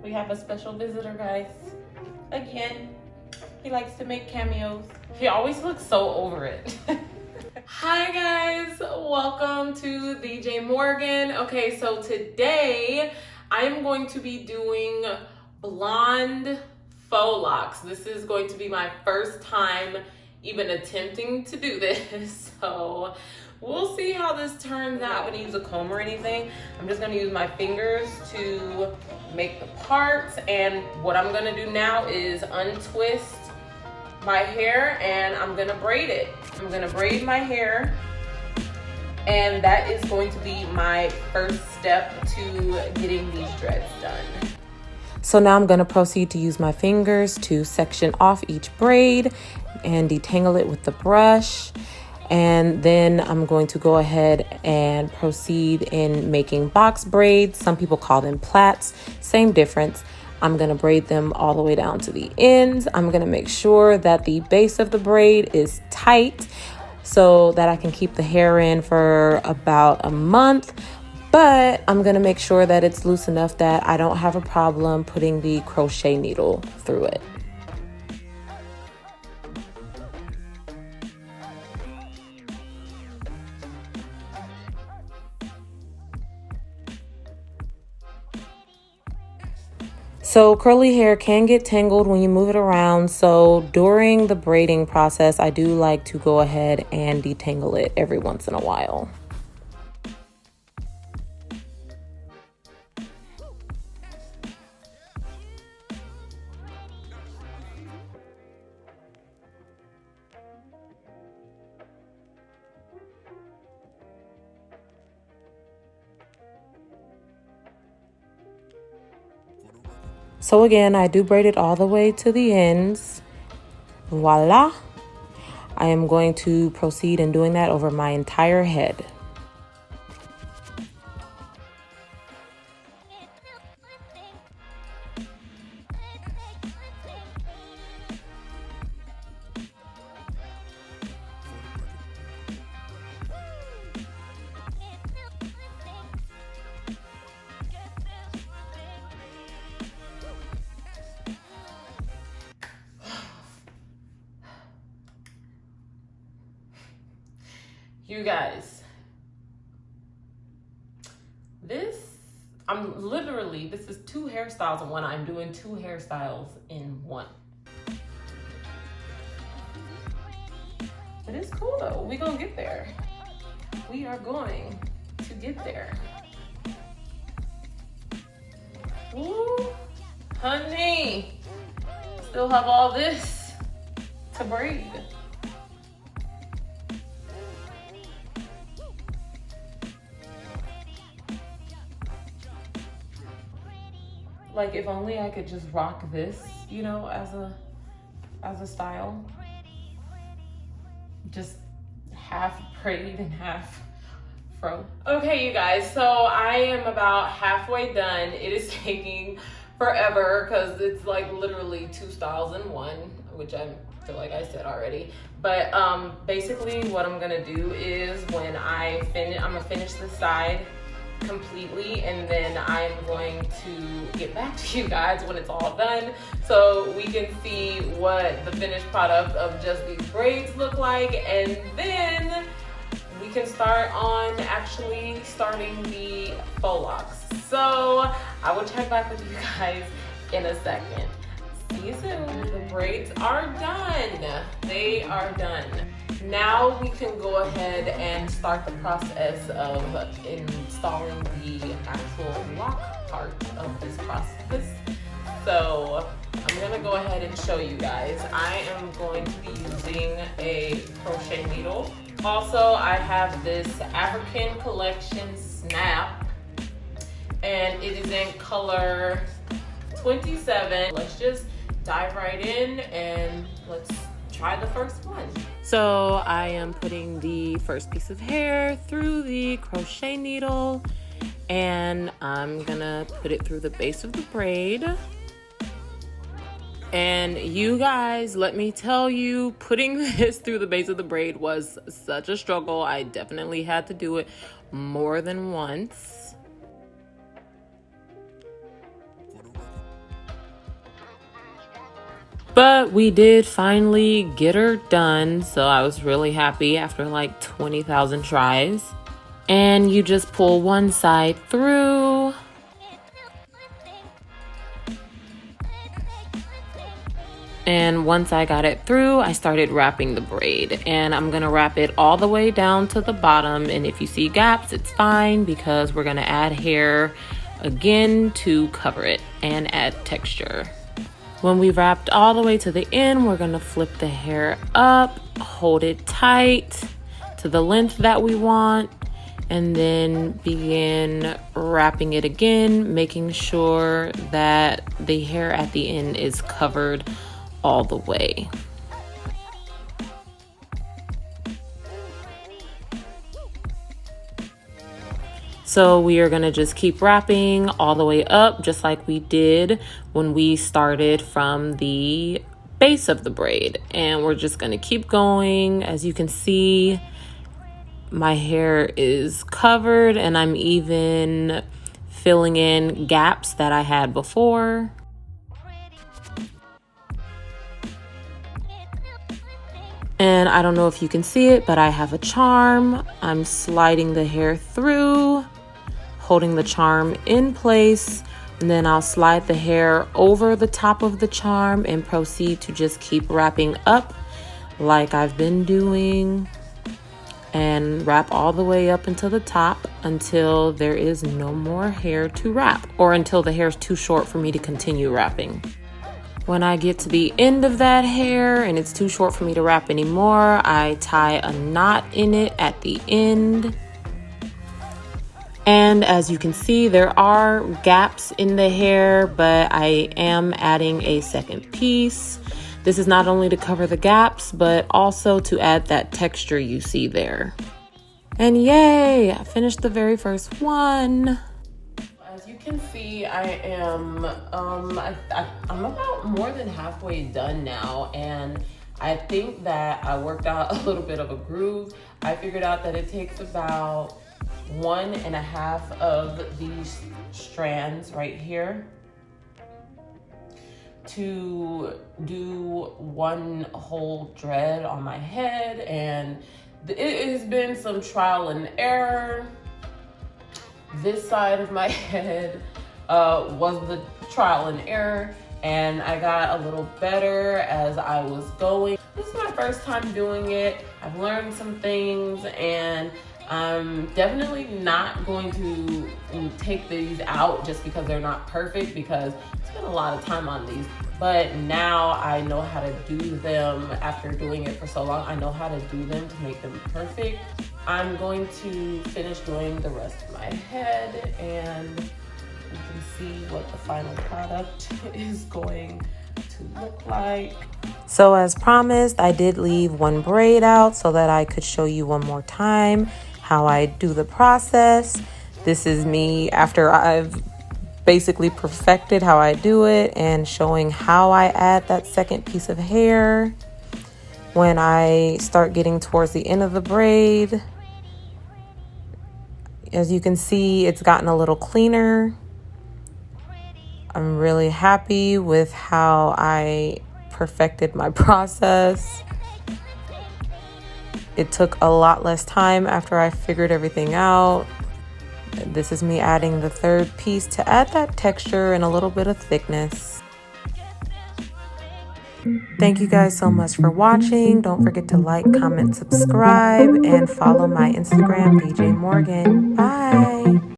We have a special visitor, guys. Again, he likes to make cameos. He always looks so over it. Hi guys, welcome to DJ Morgan. Okay, so today I am going to be doing blonde faux locks. This is going to be my first time even attempting to do this, so we'll see how this turns out. I'm not gonna use a comb or anything. I'm just gonna use my fingers to make the parts, and what I'm gonna do now is untwist my hair and I'm gonna braid it. I'm gonna braid my hair, and that is going to be my first step to getting these dreads done. So now I'm gonna proceed to use my fingers to section off each braid and detangle it with the brush. And then I'm going to go ahead and proceed in making box braids. Some people call them plaits, same difference. I'm gonna braid them all the way down to the ends. I'm gonna make sure that the base of the braid is tight so that I can keep the hair in for about a month. But I'm gonna make sure that it's loose enough that I don't have a problem putting the crochet needle through it. So curly hair can get tangled when you move it around. So during the braiding process, I do like to go ahead and detangle it every once in a while. So again, I do braid it all the way to the ends. Voila. I am going to proceed in doing that over my entire head. You guys, this is two hairstyles in one. I'm doing two hairstyles in one. But it's cool though. We're gonna get there. We are going to get there. Ooh, honey, still have all this to braid. Like, if only I could just rock this, you know, as a style. Just half braid and half fro. Okay, you guys, so I am about halfway done. It is taking forever because it's like literally two styles in one, which I feel like I said already. But basically what I'm gonna do is when I'm gonna finish this side completely, and then I'm going to get back to you guys when it's all done so we can see what the finished product of just these braids look like, and then we can start on actually starting the faux locks. So I will check back with you guys in a second. See you soon. The braids are done. They are done. Now we can go ahead and start the process of installing the actual lock part of this process. So I'm gonna go ahead and show you guys. I am going to be using a crochet needle. Also, I have this African Collection Snap, and it is in color 27. Let's just dive right in and let's try the first one. So I am putting the first piece of hair through the crochet needle, and I'm gonna put it through the base of the braid. And you guys, let me tell you, putting this through the base of the braid was such a struggle. I definitely had to do it more than once. But we did finally get her done, so I was really happy after like 20,000 tries. And you just pull one side through. And once I got it through, I started wrapping the braid. And I'm gonna wrap it all the way down to the bottom. And if you see gaps, it's fine because we're gonna add hair again to cover it and add texture. When we wrapped all the way to the end, we're gonna flip the hair up, hold it tight to the length that we want, and then begin wrapping it again, making sure that the hair at the end is covered all the way. So we are gonna just keep wrapping all the way up, just like we did when we started from the base of the braid. And we're just gonna keep going. As you can see, my hair is covered and I'm even filling in gaps that I had before. And I don't know if you can see it, but I have a charm. I'm sliding the hair through, holding the charm in place, and then I'll slide the hair over the top of the charm and proceed to just keep wrapping up like I've been doing, and wrap all the way up until the top until there is no more hair to wrap, or until the hair is too short for me to continue wrapping. When I get to the end of that hair and it's too short for me to wrap anymore, I tie a knot in it at the end. And as you can see, there are gaps in the hair, but I am adding a second piece. This is not only to cover the gaps, but also to add that texture you see there. And yay, I finished the very first one. As you can see, I am, I'm about more than halfway done now. And I think that I worked out a little bit of a groove. I figured out that it takes about 1.5 of these strands right here to do one whole dread on my head, and it has been some trial and error. This side of my head was the trial and error, and I got a little better as I was going. This is my first time doing it. I've learned some things, and I'm definitely not going to take these out just because they're not perfect, because I spent a lot of time on these. But now I know how to do them after doing it for so long. I know how to do them to make them perfect. I'm going to finish doing the rest of my head, and you can see what the final product is going to look like. So as promised, I did leave one braid out so that I could show you one more time how I do the process. This is me after I've basically perfected how I do it and showing how I add that second piece of hair. When I start getting towards the end of the braid, as you can see, it's gotten a little cleaner. I'm really happy with how I perfected my process. It took a lot less time after I figured everything out. This is me adding the third piece to add that texture and a little bit of thickness. Thank you guys so much for watching. Don't forget to like, comment, subscribe, and follow my Instagram, DJ Morgan. Bye.